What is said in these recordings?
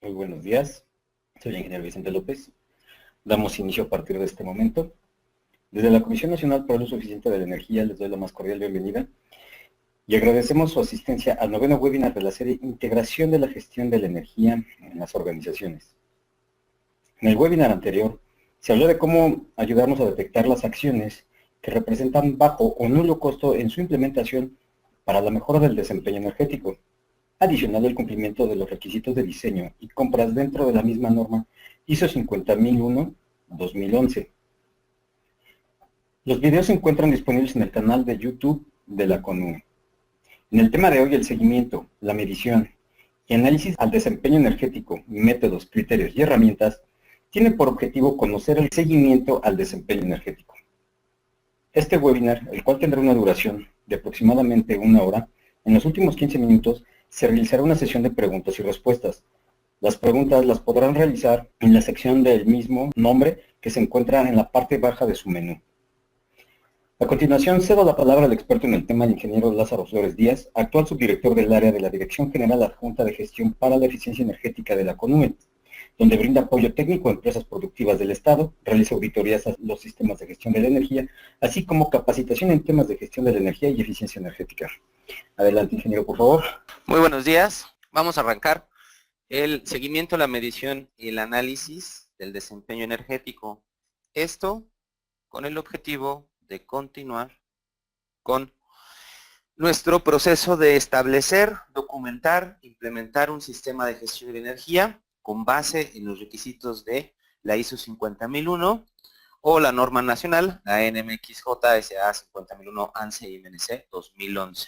Muy buenos días, soy el ingeniero Vicente López. Damos inicio a partir de este momento. Desde la Comisión Nacional para el Uso Eficiente de la Energía les doy la más cordial bienvenida y agradecemos su asistencia al noveno webinar de la serie Integración de la Gestión de la Energía en las Organizaciones. En el webinar anterior se habló de cómo ayudarnos a detectar las acciones que representan bajo o nulo costo en su implementación para la mejora del desempeño energético, adicional al cumplimiento de los requisitos de diseño y compras dentro de la misma norma ISO 50001-2011. Los videos se encuentran disponibles en el canal de YouTube de la CONUE. En el tema de hoy, el seguimiento, la medición y análisis al desempeño energético, métodos, criterios y herramientas, tiene por objetivo conocer el seguimiento al desempeño energético. Este webinar, el cual tendrá una duración de aproximadamente 1 hora, en los últimos 15 minutos se realizará una sesión de preguntas y respuestas. Las preguntas las podrán realizar en la sección del mismo nombre que se encuentra en la parte baja de su menú. A continuación, cedo la palabra al experto en el tema, el ingeniero Lázaro Flores Díaz, actual subdirector del área de la Dirección General Adjunta de Gestión para la Eficiencia Energética de la CONUE, donde brinda apoyo técnico a empresas productivas del Estado, realiza auditorías a los sistemas de gestión de la energía, así como capacitación en temas de gestión de la energía y eficiencia energética. Adelante, ingeniero, por favor. Muy buenos días. Vamos a arrancar el seguimiento, la medición y el análisis del desempeño energético. Esto con el objetivo de continuar con nuestro proceso de establecer, documentar, implementar un sistema de gestión de energía con base en los requisitos de la ISO 50001 o la norma nacional, la NMXJ SA 50001 ANSE y MNC 2011.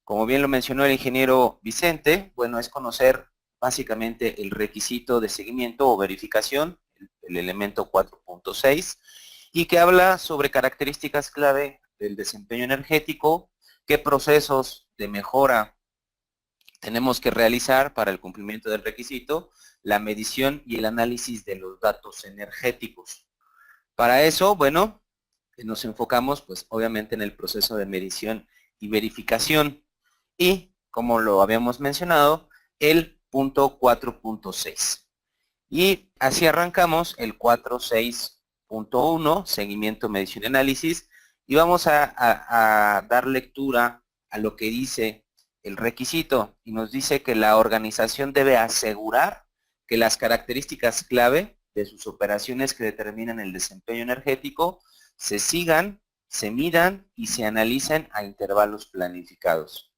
Como bien lo mencionó el ingeniero Vicente, bueno, es conocer básicamente el requisito de seguimiento o verificación, el elemento 4.6, y que habla sobre características clave del desempeño energético, qué procesos de mejora tenemos que realizar para el cumplimiento del requisito, la medición y el análisis de los datos energéticos. Para eso, bueno, nos enfocamos pues obviamente en el proceso de medición y verificación. Y, como lo habíamos mencionado, el punto 4.6. Y así arrancamos el 4.6.1, seguimiento, medición y análisis, y vamos a dar lectura a lo que dice el requisito, y nos dice que la organización debe asegurar que las características clave de sus operaciones que determinan el desempeño energético se sigan, se midan y se analicen a intervalos planificados.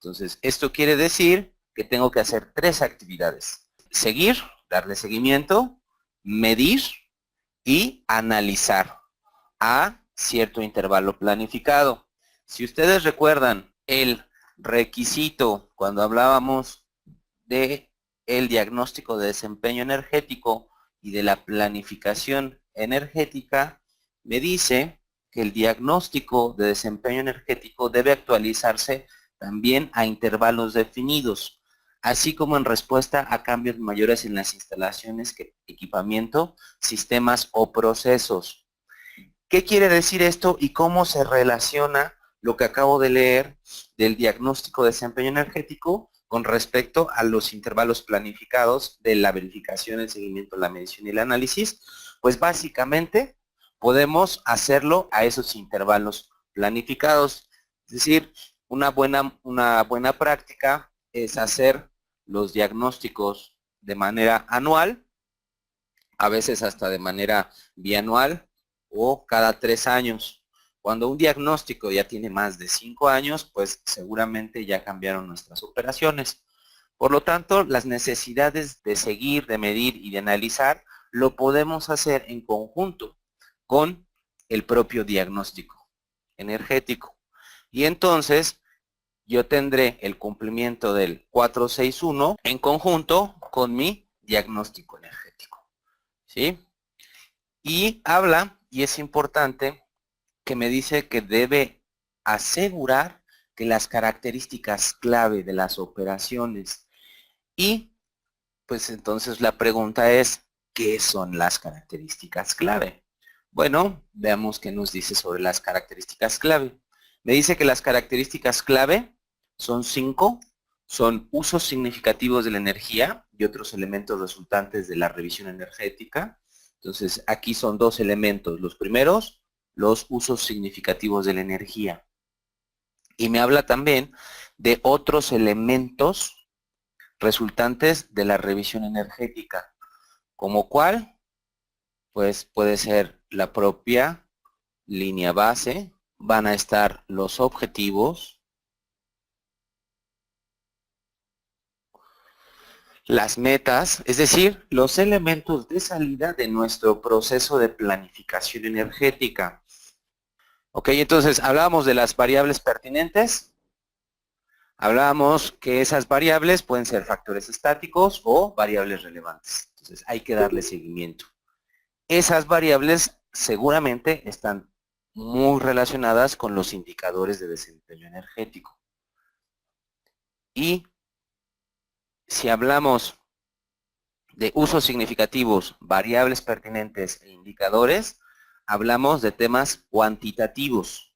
Entonces, esto quiere decir que tengo que hacer 3 actividades. Seguir, darle seguimiento, medir y analizar a cierto intervalo planificado. Si ustedes recuerdan el requisito cuando hablábamos de el diagnóstico de desempeño energético y de la planificación energética, me dice que el diagnóstico de desempeño energético debe actualizarse también a intervalos definidos, así como en respuesta a cambios mayores en las instalaciones, equipamiento, sistemas o procesos. ¿Qué quiere decir esto y cómo se relaciona lo que acabo de leer del diagnóstico de desempeño energético con respecto a los intervalos planificados de la verificación, el seguimiento, la medición y el análisis? Pues básicamente podemos hacerlo a esos intervalos planificados. Es decir, una buena práctica es hacer los diagnósticos de manera anual, a veces hasta de manera bianual o cada 3 años. Cuando un diagnóstico ya tiene más de 5 años, pues seguramente ya cambiaron nuestras operaciones. Por lo tanto, las necesidades de seguir, de medir y de analizar lo podemos hacer en conjunto con el propio diagnóstico energético. Y entonces yo tendré el cumplimiento del 461 en conjunto con mi diagnóstico energético, ¿sí? Y habla, y es importante, que me dice que debe asegurar que las características clave de las operaciones, y pues entonces la pregunta es, ¿qué son las características clave? Bueno, veamos qué nos dice sobre las características clave. Me dice que las características clave son 5, son usos significativos de la energía y otros elementos resultantes de la revisión energética. Entonces, aquí son dos elementos. Los primeros, los usos significativos de la energía. Y me habla también de otros elementos resultantes de la revisión energética. ¿Como cuál? Pues puede ser la propia línea base, van a estar los objetivos, las metas, es decir, los elementos de salida de nuestro proceso de planificación energética. Ok, entonces hablábamos de las variables pertinentes, hablábamos que esas variables pueden ser factores estáticos o variables relevantes. Entonces hay que darle seguimiento. Esas variables seguramente están muy relacionadas con los indicadores de desempeño energético. Y si hablamos de usos significativos, variables pertinentes e indicadores, hablamos de temas cuantitativos.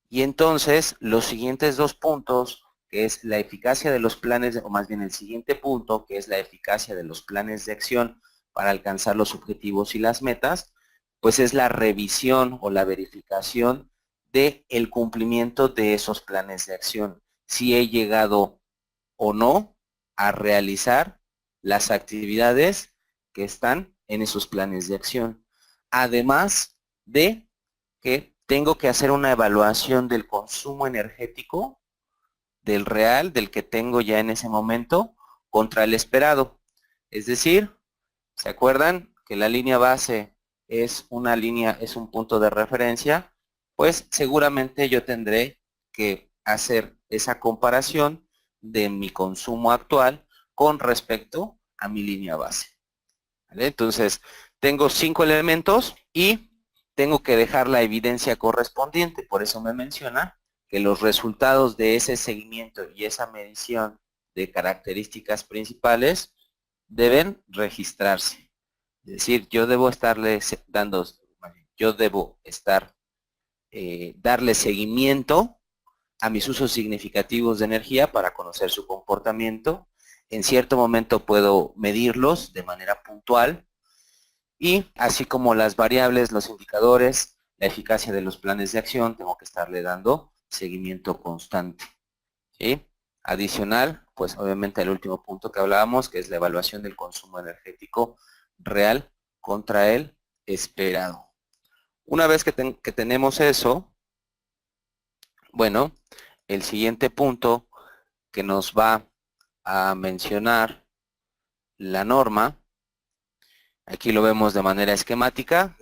Y entonces, los siguientes dos puntos, que es la eficacia de los planes, o más bien el siguiente punto, que es la eficacia de los planes de acción para alcanzar los objetivos y las metas, pues es la revisión o la verificación del cumplimiento de esos planes de acción. Si he llegado o no a realizar las actividades que están en esos planes de acción. Además de que tengo que hacer una evaluación del consumo energético, del real, del que tengo ya en ese momento, contra el esperado. Es decir, ¿se acuerdan que la línea base es una línea, es un punto de referencia? Pues seguramente yo tendré que hacer esa comparación de mi consumo actual con respecto a mi línea base. ¿Vale? Entonces, tengo 5 elementos y tengo que dejar la evidencia correspondiente. Por eso me menciona que los resultados de ese seguimiento y esa medición de características principales deben registrarse. Es decir, yo debo estarle dando, yo debo estar, darle seguimiento a mis usos significativos de energía para conocer su comportamiento. En cierto momento puedo medirlos de manera puntual y así como las variables, los indicadores, la eficacia de los planes de acción, tengo que estarle dando seguimiento constante. ¿Sí? Adicional, pues obviamente el último punto que hablábamos, que es la evaluación del consumo energético real contra el esperado. Una vez que tenemos eso, bueno, el siguiente punto que nos va a mencionar la norma, aquí lo vemos de manera esquemática,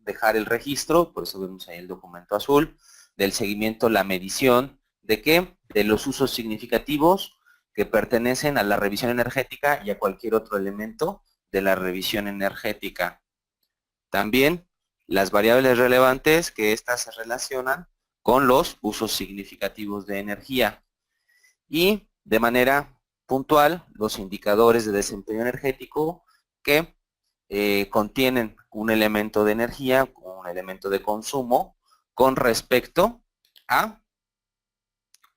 dejar el registro, por eso vemos ahí el documento azul, del seguimiento, la medición, ¿de qué? De los usos significativos que pertenecen a la revisión energética y a cualquier otro elemento de la revisión energética. También las variables relevantes, que estas se relacionan con los usos significativos de energía. Y de manera puntual, los indicadores de desempeño energético que contienen un elemento de energía, un elemento de consumo, con respecto a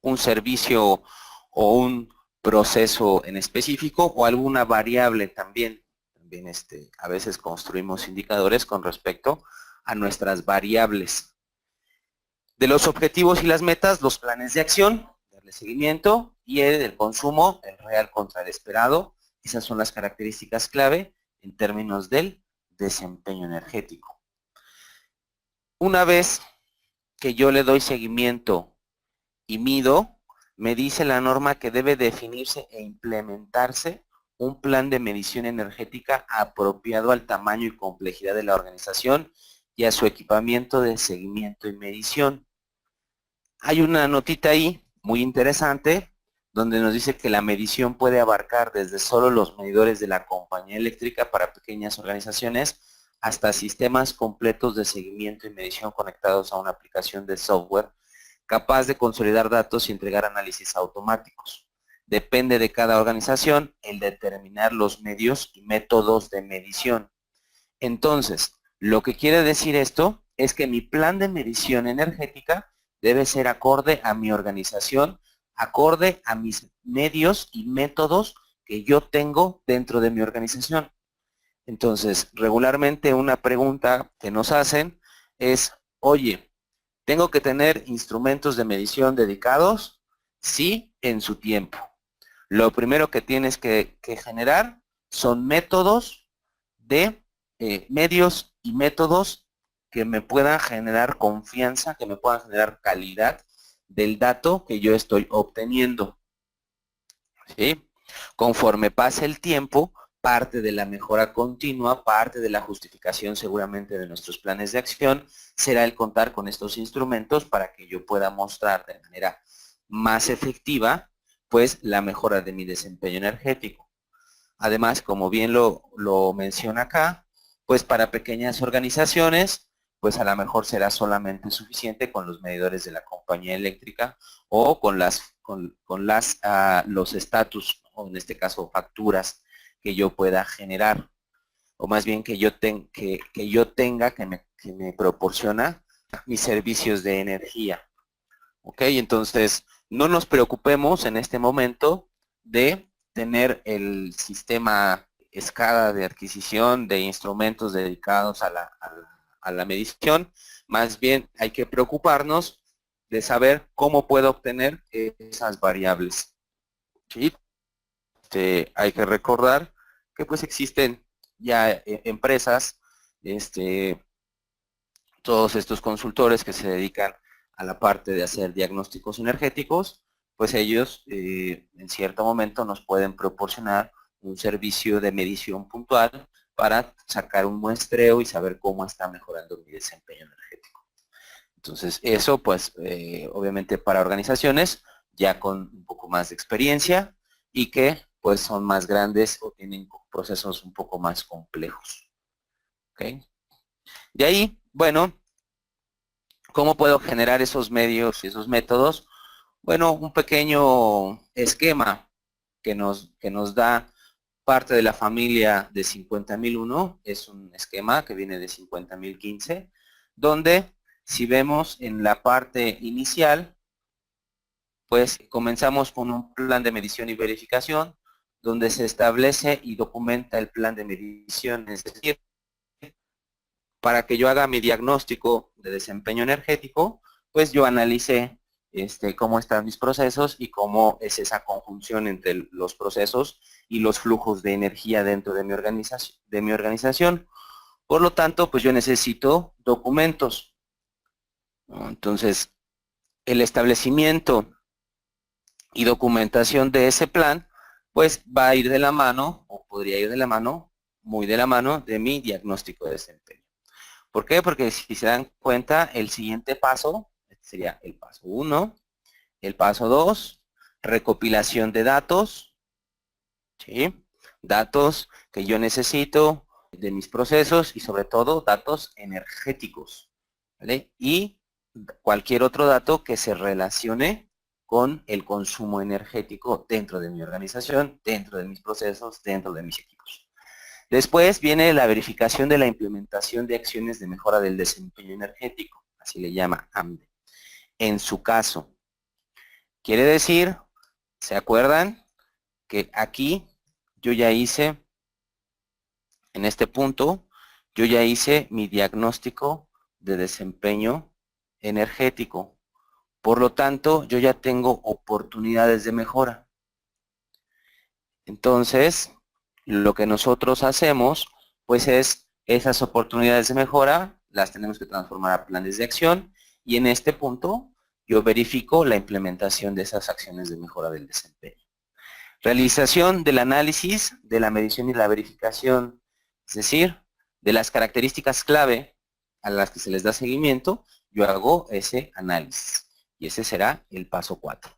un servicio o un proceso en específico o alguna variable también. También a veces construimos indicadores con respecto a nuestras variables. De los objetivos y las metas, los planes de acción, darle seguimiento, y el del consumo, el real contra el esperado. Esas son las características clave en términos del desempeño energético. Una vez que yo le doy seguimiento y mido, me dice la norma que debe definirse e implementarse un plan de medición energética apropiado al tamaño y complejidad de la organización y a su equipamiento de seguimiento y medición. Hay una notita ahí muy interesante donde nos dice que la medición puede abarcar desde solo los medidores de la compañía eléctrica para pequeñas organizaciones hasta sistemas completos de seguimiento y medición conectados a una aplicación de software capaz de consolidar datos y entregar análisis automáticos. Depende de cada organización el determinar los medios y métodos de medición. Entonces, lo que quiere decir esto es que mi plan de medición energética debe ser acorde a mi organización acorde a mis medios y métodos que yo tengo dentro de mi organización. Entonces, regularmente una pregunta que nos hacen es, oye, ¿tengo que tener instrumentos de medición dedicados? Sí, en su tiempo. Lo primero que tienes que generar son métodos de medios y métodos que me puedan generar confianza, que me puedan generar calidad del dato que yo estoy obteniendo. ¿Sí? Conforme pase el tiempo, parte de la mejora continua, parte de la justificación seguramente de nuestros planes de acción, será el contar con estos instrumentos para que yo pueda mostrar de manera más efectiva, pues, la mejora de mi desempeño energético. Además, como bien lo menciona acá, pues para pequeñas organizaciones, pues a lo mejor será solamente suficiente con los medidores de la compañía eléctrica o con los estatus, o en este caso facturas que yo pueda generar, o más bien que yo tenga que me proporciona mis servicios de energía. ¿Ok? Entonces, no nos preocupemos en este momento de tener el sistema SCADA de adquisición de instrumentos dedicados a la medición. Más bien hay que preocuparnos de saber cómo puedo obtener esas variables. ¿Sí? Hay que recordar que pues existen ya empresas, todos estos consultores que se dedican a la parte de hacer diagnósticos energéticos, pues ellos en cierto momento nos pueden proporcionar un servicio de medición puntual para sacar un muestreo y saber cómo está mejorando mi desempeño energético. Entonces eso pues obviamente para organizaciones ya con un poco más de experiencia y que pues son más grandes o tienen procesos un poco más complejos. ¿Okay? De ahí, bueno, ¿cómo puedo generar esos medios y esos métodos? Bueno, un pequeño esquema que nos da parte de la familia de 50.001, es un esquema que viene de 50.015, donde si vemos en la parte inicial, pues comenzamos con un plan de medición y verificación, donde se establece y documenta el plan de medición, es decir, para que yo haga mi diagnóstico de desempeño energético, pues yo analicé cómo están mis procesos y cómo es esa conjunción entre los procesos y los flujos de energía dentro de mi organización. Por lo tanto, pues yo necesito documentos, ¿no? Entonces, el establecimiento y documentación de ese plan, pues va a ir de la mano, o podría ir de la mano, muy de la mano de mi diagnóstico de desempeño. ¿Por qué? Porque si se dan cuenta, el siguiente paso sería el paso 1, el paso 2, recopilación de datos, ¿sí? Datos que yo necesito de mis procesos y sobre todo datos energéticos, ¿vale? Y cualquier otro dato que se relacione con el consumo energético dentro de mi organización, dentro de mis procesos, dentro de mis equipos. Después viene la verificación de la implementación de acciones de mejora del desempeño energético, así le llama AMDE. En su caso, quiere decir, ¿se acuerdan? Que aquí yo ya hice, en este punto, yo ya hice mi diagnóstico de desempeño energético. Por lo tanto, yo ya tengo oportunidades de mejora. Entonces, lo que nosotros hacemos, pues es esas oportunidades de mejora, las tenemos que transformar a planes de acción y en este punto yo verifico la implementación de esas acciones de mejora del desempeño. Realización del análisis, de la medición y la verificación, es decir, de las características clave a las que se les da seguimiento, yo hago ese análisis y ese será el paso 4.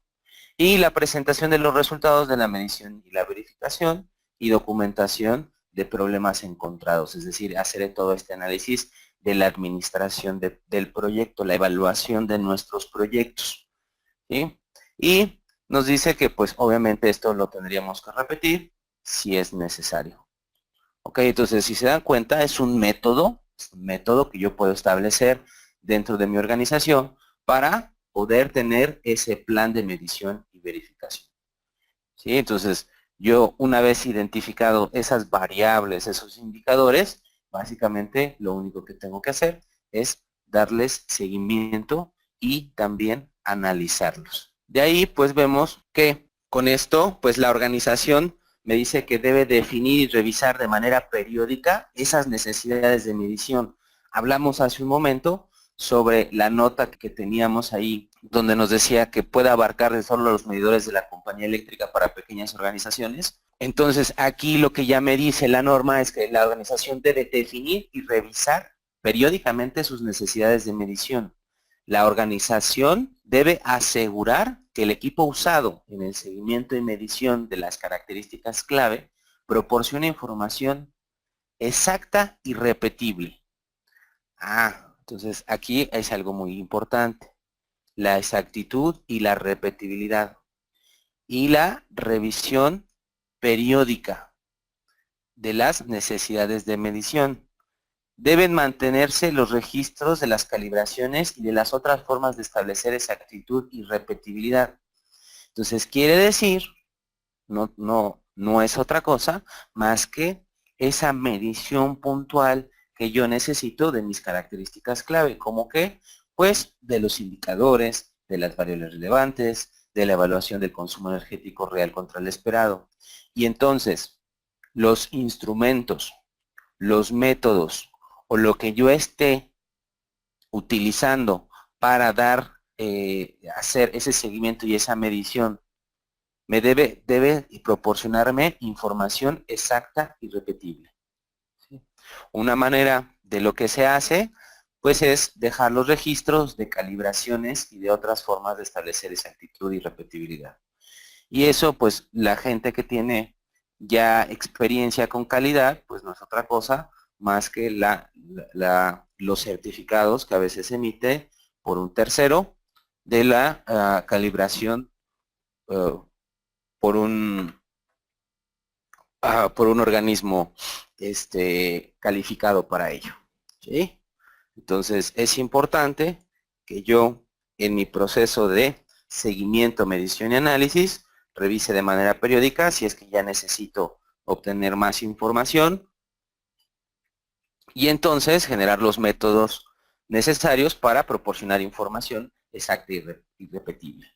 Y la presentación de los resultados de la medición y la verificación y documentación de problemas encontrados, es decir, hacer todo este análisis de la administración del proyecto, la evaluación de nuestros proyectos, ¿sí? Y nos dice que pues obviamente esto lo tendríamos que repetir si es necesario. Ok, entonces si se dan cuenta es un método que yo puedo establecer dentro de mi organización para poder tener ese plan de medición y verificación. ¿Sí? Entonces, yo una vez identificado esas variables, esos indicadores, básicamente lo único que tengo que hacer es darles seguimiento y también analizarlos. De ahí pues vemos que con esto pues la organización me dice que debe definir y revisar de manera periódica esas necesidades de medición. Hablamos hace un momento sobre la nota que teníamos ahí, donde nos decía que puede abarcar de solo los medidores de la compañía eléctrica para pequeñas organizaciones. Entonces, aquí lo que ya me dice la norma es que la organización debe definir y revisar periódicamente sus necesidades de medición. La organización debe asegurar que el equipo usado en el seguimiento y medición de las características clave proporciona información exacta y repetible. Entonces aquí es algo muy importante. La exactitud y la repetibilidad. Y la revisión periódica de las necesidades de medición. Deben mantenerse los registros de las calibraciones y de las otras formas de establecer exactitud y repetibilidad. Entonces quiere decir, no es otra cosa más que esa medición puntual que yo necesito de mis características clave, como que, pues, de los indicadores, de las variables relevantes, de la evaluación del consumo energético real contra el esperado. Y entonces, los instrumentos, los métodos o lo que yo esté utilizando para hacer ese seguimiento y esa medición, me debe proporcionarme información exacta y repetible. ¿Sí? Una manera de lo que se hace, pues es dejar los registros de calibraciones y de otras formas de establecer exactitud y repetibilidad. Y eso, pues, la gente que tiene ya experiencia con calidad, pues no es otra cosa más que los certificados que a veces emite por un tercero de la calibración por un organismo calificado para ello. ¿Sí? Entonces es importante que yo en mi proceso de seguimiento, medición y análisis revise de manera periódica si es que ya necesito obtener más información y entonces generar los métodos necesarios para proporcionar información exacta y repetible.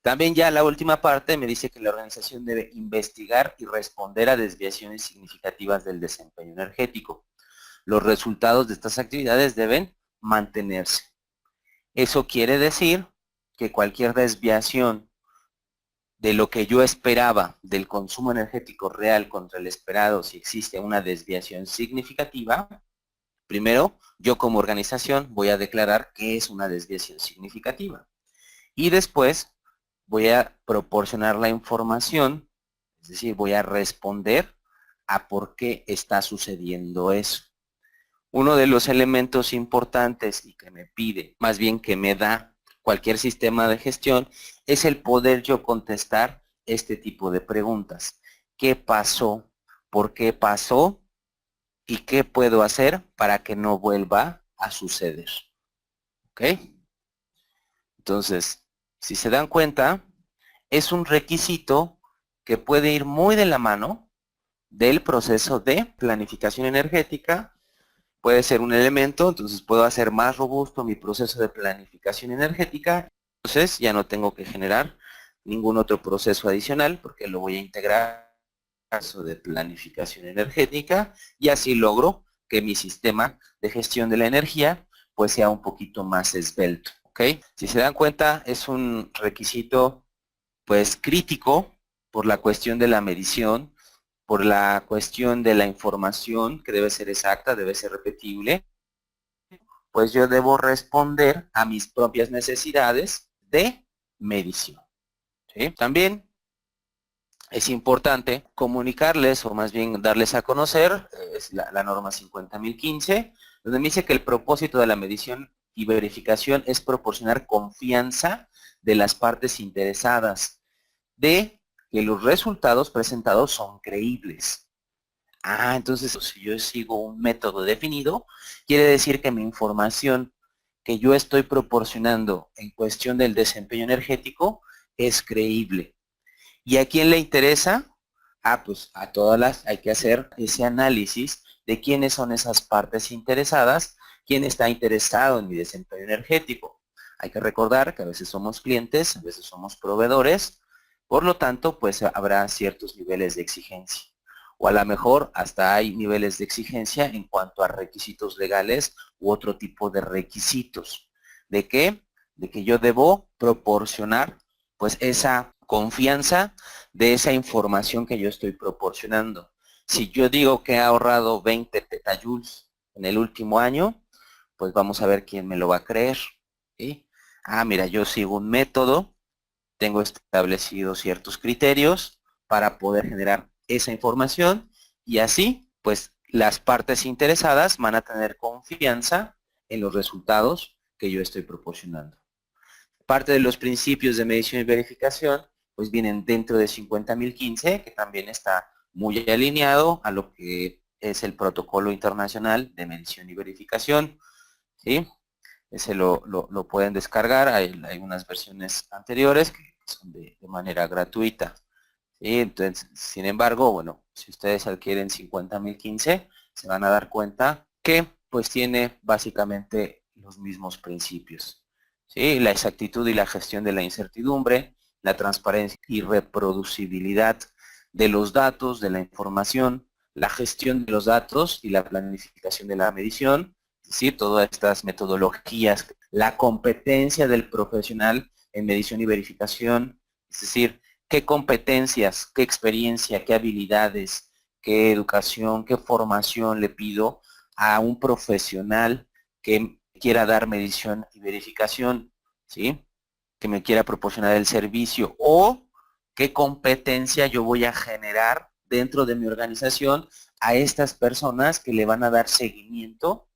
También ya la última parte me dice que la organización debe investigar y responder a desviaciones significativas del desempeño energético. Los resultados de estas actividades deben mantenerse. Eso quiere decir que cualquier desviación de lo que yo esperaba del consumo energético real contra el esperado, si existe una desviación significativa, primero yo como organización voy a declarar qué es una desviación significativa. Y después voy a proporcionar la información, es decir, voy a responder a por qué está sucediendo eso. Uno de los elementos importantes y que me pide, más bien que me da cualquier sistema de gestión, es el poder yo contestar este tipo de preguntas. ¿Qué pasó? ¿Por qué pasó? ¿Y qué puedo hacer para que no vuelva a suceder? ¿Ok? Entonces, si se dan cuenta, es un requisito que puede ir muy de la mano del proceso de planificación energética. Puede ser un elemento, entonces puedo hacer más robusto mi proceso de planificación energética. Entonces ya no tengo que generar ningún otro proceso adicional porque lo voy a integrar en el caso de planificación energética y así logro que mi sistema de gestión de la energía pues sea un poquito más esbelto. ¿Ok? Si se dan cuenta, es un requisito pues crítico por la cuestión de la medición, por la cuestión de la información que debe ser exacta, debe ser repetible, pues yo debo responder a mis propias necesidades de medición. ¿Sí? También es importante comunicarles, o más bien darles a conocer, es la norma 50.015, donde me dice que el propósito de la medición y verificación es proporcionar confianza de las partes interesadas, de que los resultados presentados son creíbles. Entonces si yo sigo un método definido, quiere decir que mi información que yo estoy proporcionando en cuestión del desempeño energético es creíble. ¿Y a quién le interesa? Pues a todas hay que hacer ese análisis de quiénes son esas partes interesadas, quién está interesado en mi desempeño energético. Hay que recordar que a veces somos clientes, a veces somos proveedores, por lo tanto, pues habrá ciertos niveles de exigencia. O a lo mejor hasta hay niveles de exigencia en cuanto a requisitos legales u otro tipo de requisitos. ¿De qué? De que yo debo proporcionar pues esa confianza de esa información que yo estoy proporcionando. Si yo digo que he ahorrado 20 petajoules en el último año, pues vamos a ver quién me lo va a creer. ¿Sí? Mira, yo sigo un método, tengo establecidos ciertos criterios para poder generar esa información y así, pues las partes interesadas van a tener confianza en los resultados que yo estoy proporcionando. Parte de los principios de medición y verificación, pues vienen dentro de 50015, que también está muy alineado a lo que es el protocolo internacional de medición y verificación, ¿sí? Ese lo pueden descargar, hay unas versiones anteriores que son de manera gratuita. ¿Sí? Entonces, sin embargo, bueno, si ustedes adquieren 50015, se van a dar cuenta que pues tiene básicamente los mismos principios. ¿Sí? La exactitud y la gestión de la incertidumbre, la transparencia y reproducibilidad de los datos, de la información, la gestión de los datos y la planificación de la medición, es decir, todas estas metodologías, la competencia del profesional en medición y verificación, es decir, qué competencias, qué experiencia, qué habilidades, qué educación, qué formación le pido a un profesional que quiera dar medición y verificación, ¿sí? Que me quiera proporcionar el servicio, o qué competencia yo voy a generar dentro de mi organización a estas personas que le van a dar seguimiento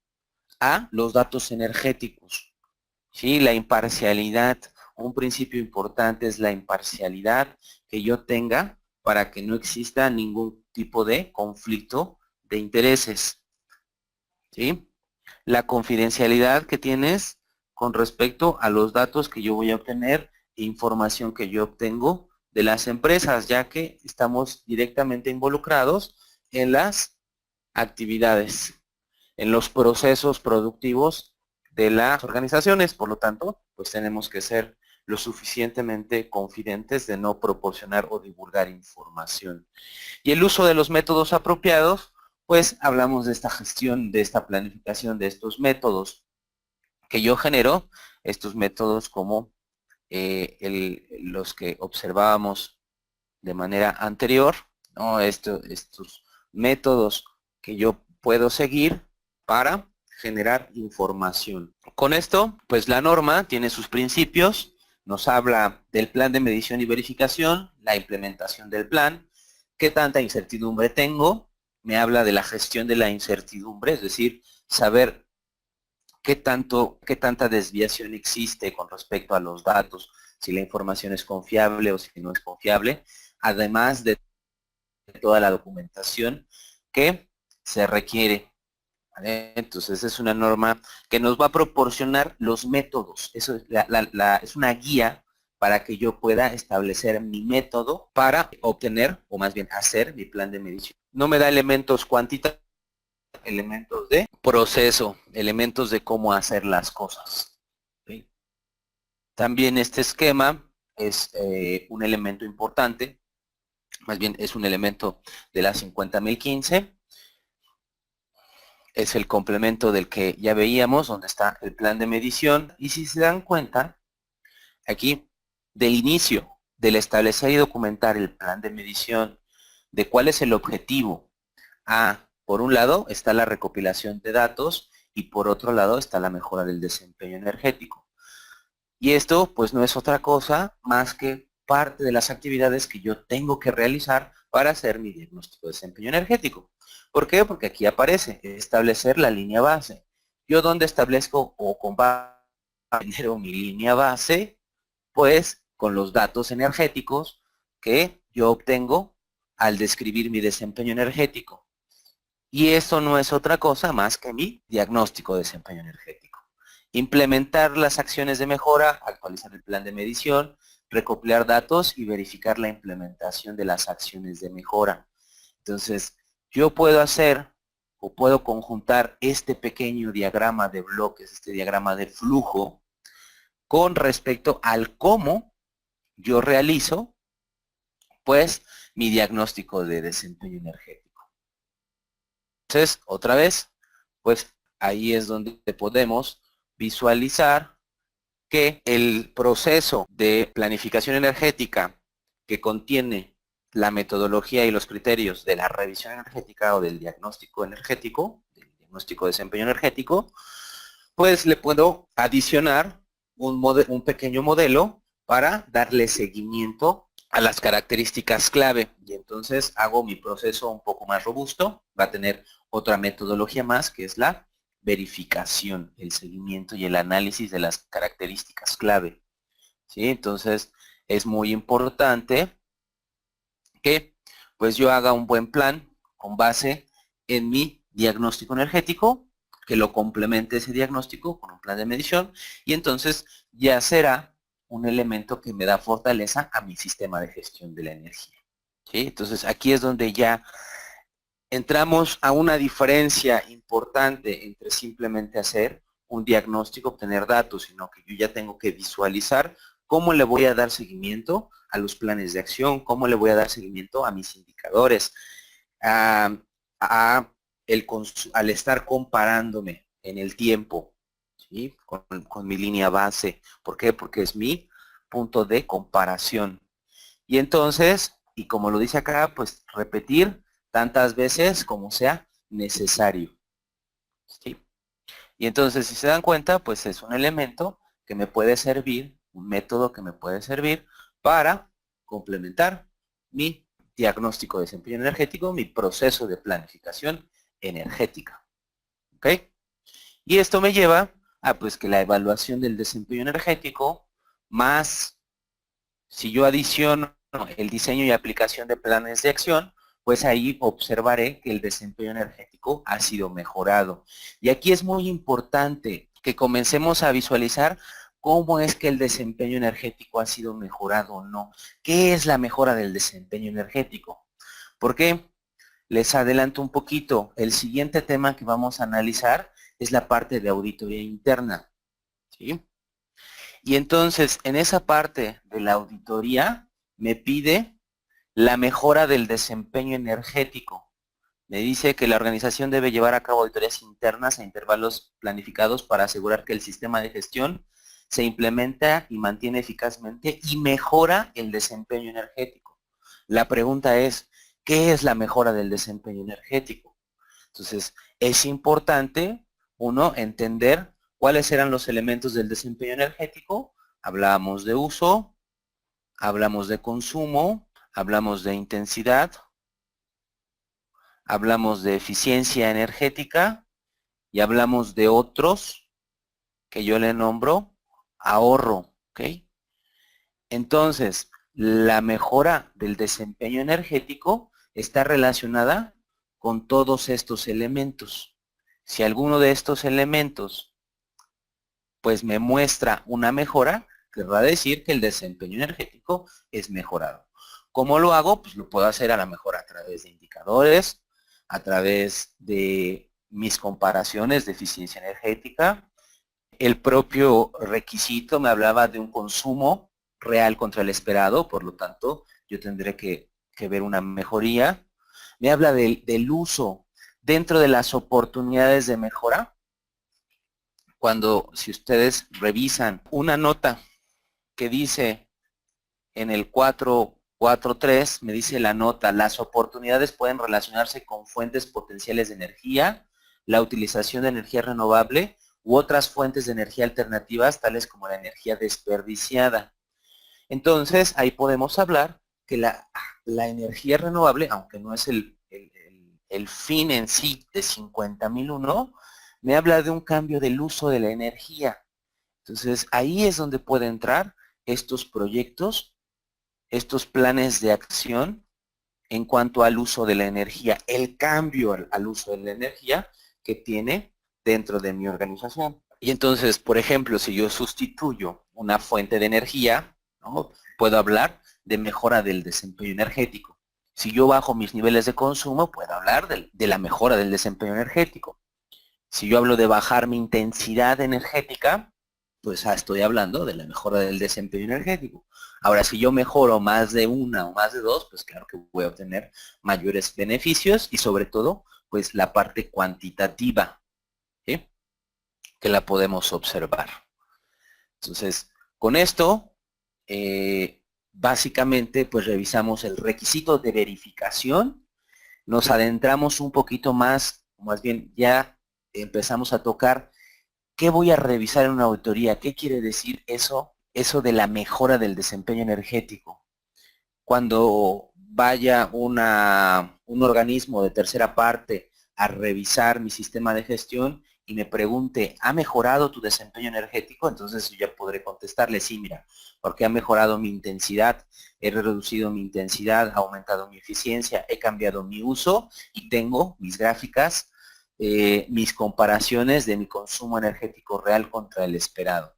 a los datos energéticos. ¿Sí? La imparcialidad, un principio importante es la imparcialidad que yo tenga para que no exista ningún tipo de conflicto de intereses. ¿Sí? La confidencialidad que tienes con respecto a los datos que yo voy a obtener e información que yo obtengo de las empresas, ya que estamos directamente involucrados en las actividades, en los procesos productivos de las organizaciones. Por lo tanto, pues tenemos que ser lo suficientemente confidentes de no proporcionar o divulgar información. Y el uso de los métodos apropiados, pues hablamos de esta gestión, de esta planificación, de estos métodos que yo genero, estos métodos como los que observábamos de manera anterior, ¿no? Estos métodos que yo puedo seguir para generar información. Con esto, pues la norma tiene sus principios, nos habla del plan de medición y verificación, la implementación del plan, qué tanta incertidumbre tengo, me habla de la gestión de la incertidumbre, es decir, saber qué tanta desviación existe con respecto a los datos, si la información es confiable o si no es confiable, además de toda la documentación que se requiere. ¿Vale? Entonces es una norma que nos va a proporcionar los métodos. Eso es, es una guía para que yo pueda establecer mi método para obtener, o más bien hacer mi plan de medición. No me da elementos cuantitativos, elementos de proceso, elementos de cómo hacer las cosas. ¿Sí? También este esquema es un elemento importante, más bien es un elemento de la 50015, es el complemento del que ya veíamos, donde está el plan de medición, y si se dan cuenta, aquí, del inicio, del establecer y documentar el plan de medición, de cuál es el objetivo. Por un lado está la recopilación de datos y por otro lado está la mejora del desempeño energético. Y esto pues no es otra cosa más que parte de las actividades que yo tengo que realizar para hacer mi diagnóstico de desempeño energético. ¿Por qué? Porque aquí aparece establecer la línea base. Yo donde establezco o genero mi línea base, pues con los datos energéticos que yo obtengo al describir mi desempeño energético. Y eso no es otra cosa más que mi diagnóstico de desempeño energético. implementar las acciones de mejora, actualizar el plan de medición, recopilar datos y verificar la implementación de las acciones de mejora. Entonces, yo puedo hacer o puedo conjuntar este pequeño diagrama de bloques, este diagrama de flujo, con respecto al cómo yo realizo, pues, mi diagnóstico de desempeño energético. Entonces, otra vez, pues, ahí es donde podemos visualizar que el proceso de planificación energética que contiene la metodología y los criterios de la revisión energética o del diagnóstico energético, del diagnóstico de desempeño energético, pues le puedo adicionar un pequeño modelo para darle seguimiento a las características clave. Y entonces hago mi proceso un poco más robusto, va a tener otra metodología más, que es la verificación, el seguimiento y el análisis de las características clave. ¿Sí? Entonces, es muy importante que pues yo haga un buen plan con base en mi diagnóstico energético, que lo complemente ese diagnóstico con un plan de medición, y entonces ya será un elemento que me da fortaleza a mi sistema de gestión de la energía. ¿Sí? Entonces, aquí es donde ya entramos a una diferencia importante entre simplemente hacer un diagnóstico, obtener datos, sino que yo ya tengo que visualizar cómo le voy a dar seguimiento a los planes de acción, cómo le voy a dar seguimiento a mis indicadores, al estar comparándome en el tiempo, ¿sí? con mi línea base. ¿Por qué? Porque es mi punto de comparación. Y entonces, y como lo dice acá, pues repetir tantas veces como sea necesario. ¿Sí? Y entonces, si se dan cuenta, pues es un elemento que me puede servir, un método que me puede servir para complementar mi diagnóstico de desempeño energético, mi proceso de planificación energética. ¿Ok? Y esto me lleva a pues que la evaluación del desempeño energético, más si yo adiciono el diseño y aplicación de planes de acción, pues ahí observaré que el desempeño energético ha sido mejorado. Y aquí es muy importante que comencemos a visualizar cómo es que el desempeño energético ha sido mejorado o no. ¿Qué es la mejora del desempeño energético? Porque les adelanto un poquito. El siguiente tema que vamos a analizar es la parte de auditoría interna. ¿Sí? Y entonces, en esa parte de la auditoría, me pide la mejora del desempeño energético. Me dice que la organización debe llevar a cabo auditorías internas a intervalos planificados para asegurar que el sistema de gestión se implementa y mantiene eficazmente y mejora el desempeño energético. La pregunta es, ¿qué es la mejora del desempeño energético? Entonces, es importante, uno, entender cuáles eran los elementos del desempeño energético. Hablamos de uso, hablamos de consumo, hablamos de intensidad, hablamos de eficiencia energética y hablamos de otros que yo le nombro ahorro. ¿Ok? Entonces, la mejora del desempeño energético está relacionada con todos estos elementos. Si alguno de estos elementos pues me muestra una mejora, querrá decir que el desempeño energético es mejorado. ¿Cómo lo hago? Pues lo puedo hacer a lo mejor a través de indicadores, a través de mis comparaciones de eficiencia energética. El propio requisito me hablaba de un consumo real contra el esperado, por lo tanto, yo tendré que ver una mejoría. Me habla del uso dentro de las oportunidades de mejora. Cuando, si ustedes revisan una nota que dice en el 4.4.3, me dice la nota, las oportunidades pueden relacionarse con fuentes potenciales de energía, la utilización de energía renovable u otras fuentes de energía alternativas, tales como la energía desperdiciada. Entonces, ahí podemos hablar que la energía renovable, aunque no es el fin en sí de 50.001, me habla de un cambio del uso de la energía. Entonces, ahí es donde pueden entrar estos proyectos, estos planes de acción en cuanto al uso de la energía, el cambio al uso de la energía que tiene dentro de mi organización. Y entonces, por ejemplo, si yo sustituyo una fuente de energía, ¿no?, puedo hablar de mejora del desempeño energético. Si yo bajo mis niveles de consumo, puedo hablar de la mejora del desempeño energético. Si yo hablo de bajar mi intensidad energética, pues estoy hablando de la mejora del desempeño energético. Ahora, si yo mejoro más de una o más de dos, pues claro que voy a obtener mayores beneficios y sobre todo, pues la parte cuantitativa, ¿sí?, que la podemos observar. Entonces, con esto, básicamente, pues revisamos el requisito de verificación, nos adentramos un poquito más bien ya empezamos a tocar qué voy a revisar en una auditoría, qué quiere decir eso de la mejora del desempeño energético. Cuando vaya un organismo de tercera parte a revisar mi sistema de gestión y me pregunte, ¿ha mejorado tu desempeño energético? Entonces yo ya podré contestarle, sí, mira, porque ha mejorado mi intensidad, he reducido mi intensidad, ha aumentado mi eficiencia, he cambiado mi uso y tengo mis gráficas, mis comparaciones de mi consumo energético real contra el esperado.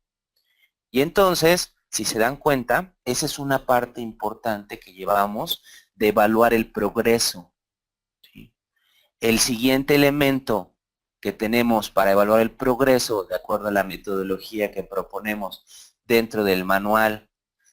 Y entonces, si se dan cuenta, esa es una parte importante que llevamos de evaluar el progreso, ¿sí? El siguiente elemento que tenemos para evaluar el progreso, de acuerdo a la metodología que proponemos dentro del manual,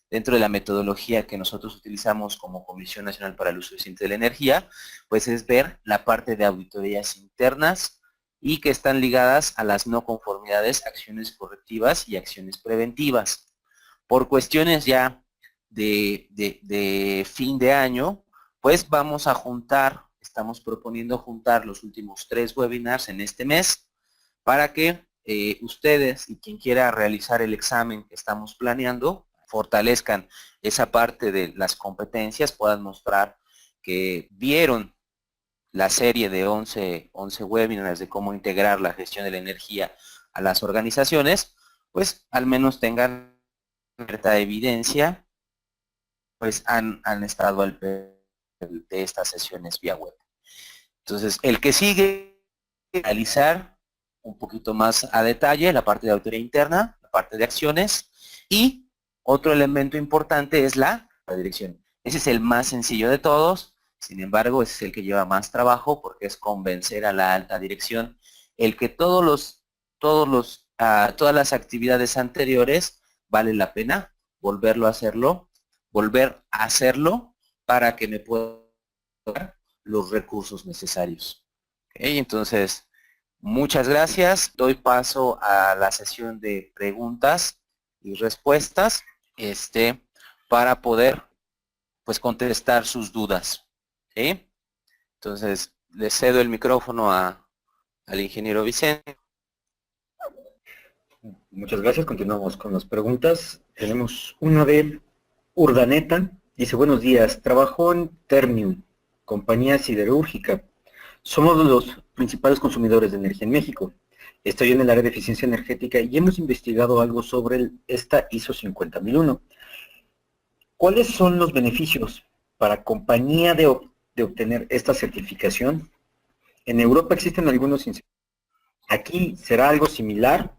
dentro de la metodología que nosotros utilizamos como Comisión Nacional para el Uso Eficiente de la Energía, pues es ver la parte de auditorías internas y que están ligadas a las no conformidades, acciones correctivas y acciones preventivas. Por cuestiones ya de fin de año, pues vamos a juntar, estamos proponiendo juntar los últimos 3 webinars en este mes para que ustedes y quien quiera realizar el examen que estamos planeando, fortalezcan esa parte de las competencias, puedan mostrar que vieron la serie de 11 webinars de cómo integrar la gestión de la energía a las organizaciones, pues al menos tengan cierta evidencia, pues han estado al de estas sesiones vía web. Entonces, el que sigue, analizar un poquito más a detalle la parte de auditoría interna, la parte de acciones, y otro elemento importante es la dirección. Ese es el más sencillo de todos, sin embargo, ese es el que lleva más trabajo porque es convencer a la alta dirección el que todas las actividades anteriores vale la pena volver a hacerlo para que me pueda dar los recursos necesarios. ¿Okay? Entonces, muchas gracias. Doy paso a la sesión de preguntas y respuestas, para poder, pues, contestar sus dudas. ¿Sí? Entonces, le cedo el micrófono al ingeniero Vicente. Muchas gracias. Continuamos con las preguntas. Tenemos una de Urdaneta. Dice, buenos días. Trabajo en Ternium, compañía siderúrgica. Somos los principales consumidores de energía en México. Estoy en el área de eficiencia energética y hemos investigado algo sobre esta ISO 50001. ¿Cuáles son los beneficios para compañía de obtener esta certificación? En Europa existen algunos incentivos. ¿Aquí será algo similar?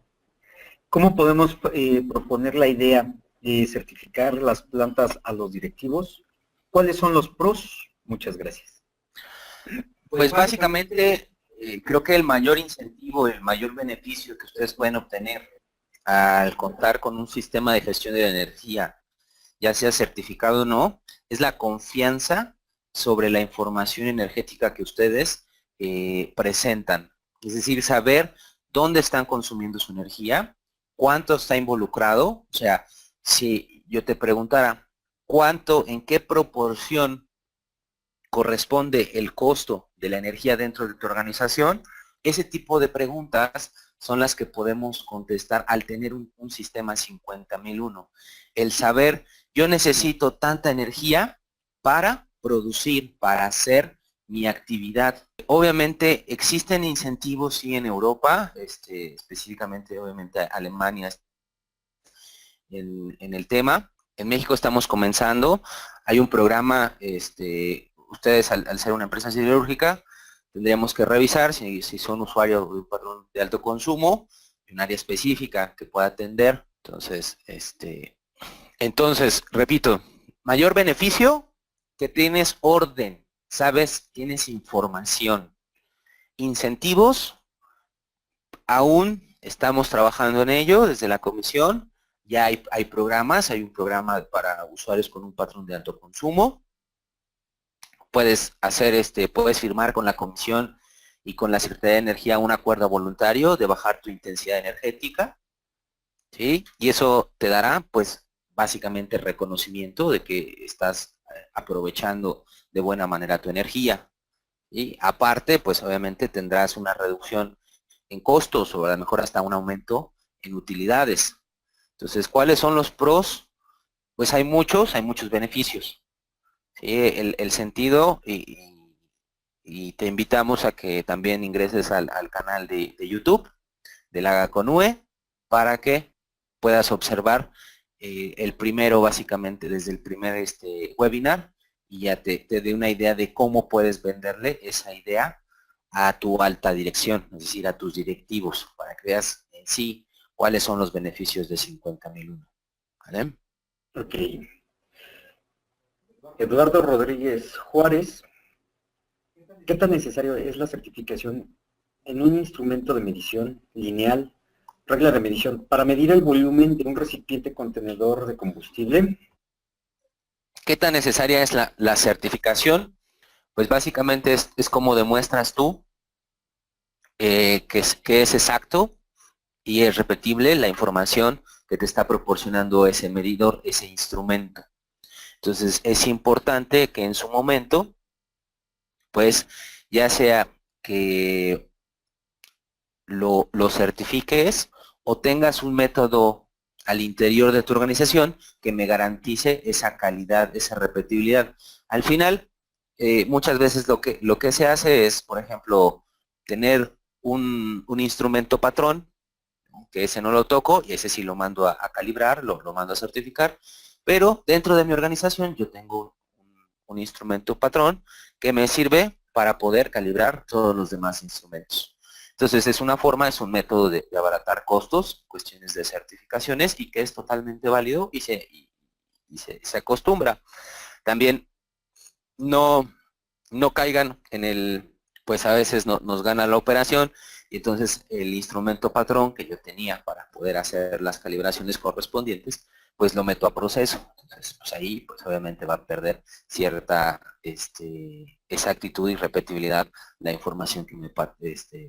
¿Cómo podemos proponer la idea de certificar las plantas a los directivos? ¿Cuáles son los pros? Muchas gracias. Pues básicamente, creo que el mayor incentivo, el mayor beneficio que ustedes pueden obtener al contar con un sistema de gestión de la energía, ya sea certificado o no, es la confianza sobre la información energética que ustedes presentan. Es decir, saber dónde están consumiendo su energía, cuánto está involucrado. O sea, si yo te preguntara en qué proporción corresponde el costo de la energía dentro de tu organización, ese tipo de preguntas son las que podemos contestar al tener un sistema 50001. El saber, yo necesito tanta energía para producir, para hacer mi actividad. Obviamente existen incentivos, sí, en Europa, específicamente, obviamente, Alemania en el tema. En México estamos comenzando. Hay un programa, ustedes al ser una empresa siderúrgica, tendríamos que revisar si son usuarios de un patrón de alto consumo. un área específica que pueda atender. Entonces, repito, mayor beneficio, que tienes orden, sabes, tienes información. Incentivos, aún estamos trabajando en ello desde la comisión. Ya hay programas, hay un programa para usuarios con un patrón de alto consumo. Puedes puedes firmar con la comisión y con la Secretaría de Energía un acuerdo voluntario de bajar tu intensidad energética, ¿sí? Y eso te dará, pues, básicamente reconocimiento de que estás aprovechando de buena manera tu energía. Y aparte, pues obviamente tendrás una reducción en costos o a lo mejor hasta un aumento en utilidades. Entonces, ¿cuáles son los pros? Pues hay muchos beneficios. ¿Sí? El sentido, y te invitamos a que también ingreses al canal de YouTube de la CONUE para que puedas observar el primero, básicamente desde el primer webinar, y ya te dé una idea de cómo puedes venderle esa idea a tu alta dirección, es decir, a tus directivos, para que veas en sí cuáles son los beneficios de 50.001. ¿Vale? Ok. Eduardo Rodríguez Juárez, ¿qué tan necesario es la certificación en un instrumento de medición lineal, regla de medición, para medir el volumen de un recipiente contenedor de combustible? ¿Qué tan necesaria es la certificación? Pues básicamente es como demuestras tú que es exacto y es repetible la información que te está proporcionando ese medidor, ese instrumento. Entonces es importante que en su momento, pues ya sea que lo certifiques o tengas un método al interior de tu organización que me garantice esa calidad, esa repetibilidad. Al final, muchas veces lo que se hace es, por ejemplo, tener un instrumento patrón, que ese no lo toco y ese sí lo mando a calibrar, lo mando a certificar, pero dentro de mi organización yo tengo un instrumento patrón que me sirve para poder calibrar todos los demás instrumentos. Entonces es una forma, es un método de abaratar costos, cuestiones de certificaciones, y que es totalmente válido y se acostumbra. También no, no caigan en pues a veces nos gana la operación, y entonces el instrumento patrón que yo tenía para poder hacer las calibraciones correspondientes, pues lo meto a proceso. Entonces, pues ahí, pues obviamente va a perder cierta exactitud y repetibilidad la información que me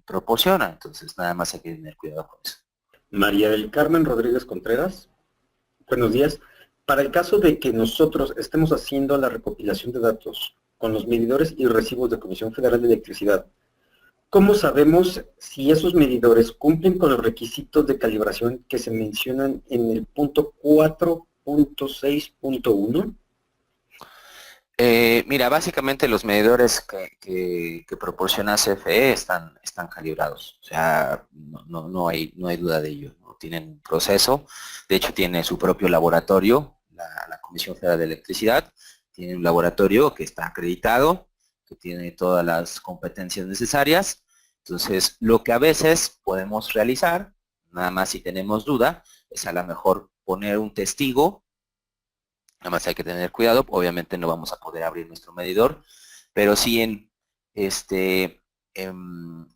proporciona. Entonces, nada más hay que tener cuidado con eso. María del Carmen Rodríguez Contreras, buenos días. Para el caso de que nosotros estemos haciendo la recopilación de datos con los medidores y recibos de Comisión Federal de Electricidad, ¿cómo sabemos si esos medidores cumplen con los requisitos de calibración que se mencionan en el punto 4.6.1? Mira, básicamente los medidores que proporciona CFE están calibrados. O sea, no hay duda de ello, ¿no? Tienen un proceso, de hecho tiene su propio laboratorio, la Comisión Federal de Electricidad, tiene un laboratorio que está acreditado, que tiene todas las competencias necesarias. Entonces, lo que a veces podemos realizar, nada más si tenemos duda, es a lo mejor poner un testigo. Nada más hay que tener cuidado, obviamente no vamos a poder abrir nuestro medidor, pero sí em,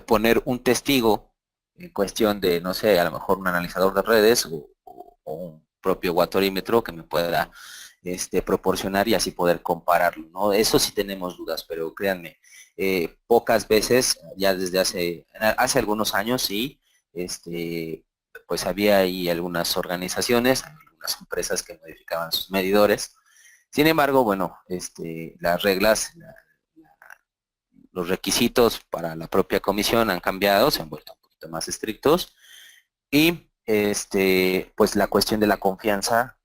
poner un testigo en cuestión de, no sé, a lo mejor un analizador de redes o un propio watorímetro que me pueda proporcionar, y así poder compararlo, ¿no? Eso sí tenemos dudas, pero créanme, pocas veces, ya desde hace algunos años, sí, pues había ahí algunas organizaciones, algunas empresas que modificaban sus medidores. Sin embargo, bueno, las reglas, los requisitos para la propia comisión han cambiado, se han vuelto un poquito más estrictos, y pues la cuestión de la confianza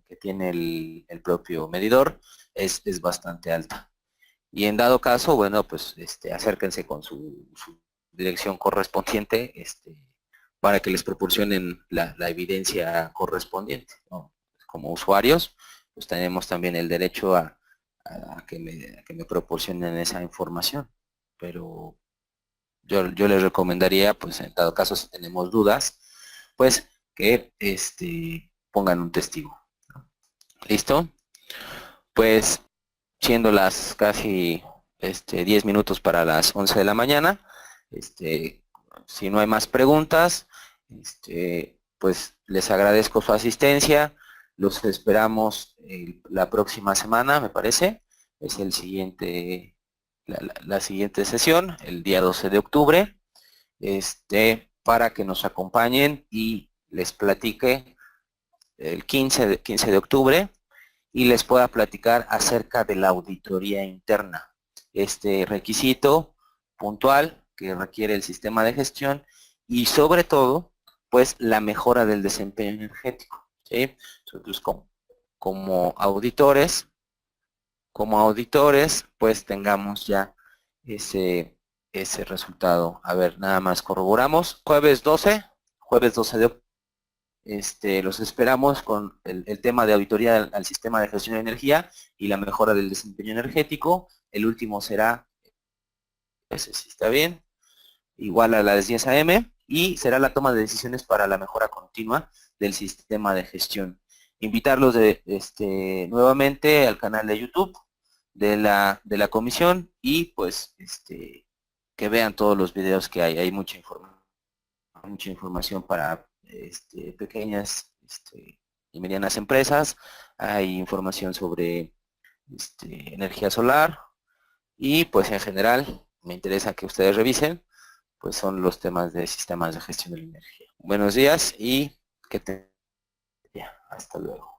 que tiene el propio medidor es bastante alta. Y en dado caso, bueno, pues acérquense con su dirección correspondiente para que les proporcionen la evidencia correspondiente, ¿no? Como usuarios, pues tenemos también el derecho a que me proporcionen esa información. Pero yo les recomendaría, pues en dado caso si tenemos dudas, pues que pongan un testigo. ¿Listo? Pues siendo las casi 10 minutos para las 11 de la mañana, si no hay más preguntas, pues les agradezco su asistencia, los esperamos la próxima semana, me parece, es el siguiente, la siguiente sesión, el día 12 de octubre, para que nos acompañen y les platique el 15 de octubre y les pueda platicar acerca de la auditoría interna, este requisito puntual que requiere el sistema de gestión y sobre todo, pues la mejora del desempeño energético, ¿sí? Nosotros como auditores, pues tengamos ya ese resultado. A ver, nada más corroboramos. Jueves 12 de octubre. Los esperamos con el tema de auditoría al sistema de gestión de energía y la mejora del desempeño energético. El último será, ese sí está bien, igual a las 10 a.m. y será la toma de decisiones para la mejora continua del sistema de gestión. Invitarlos nuevamente al canal de YouTube de la comisión y pues que vean todos los videos que hay mucha información para pequeñas y medianas empresas, hay información sobre energía solar y pues en general me interesa que ustedes revisen, pues son los temas de sistemas de gestión de la energía. Buenos días y que hasta luego.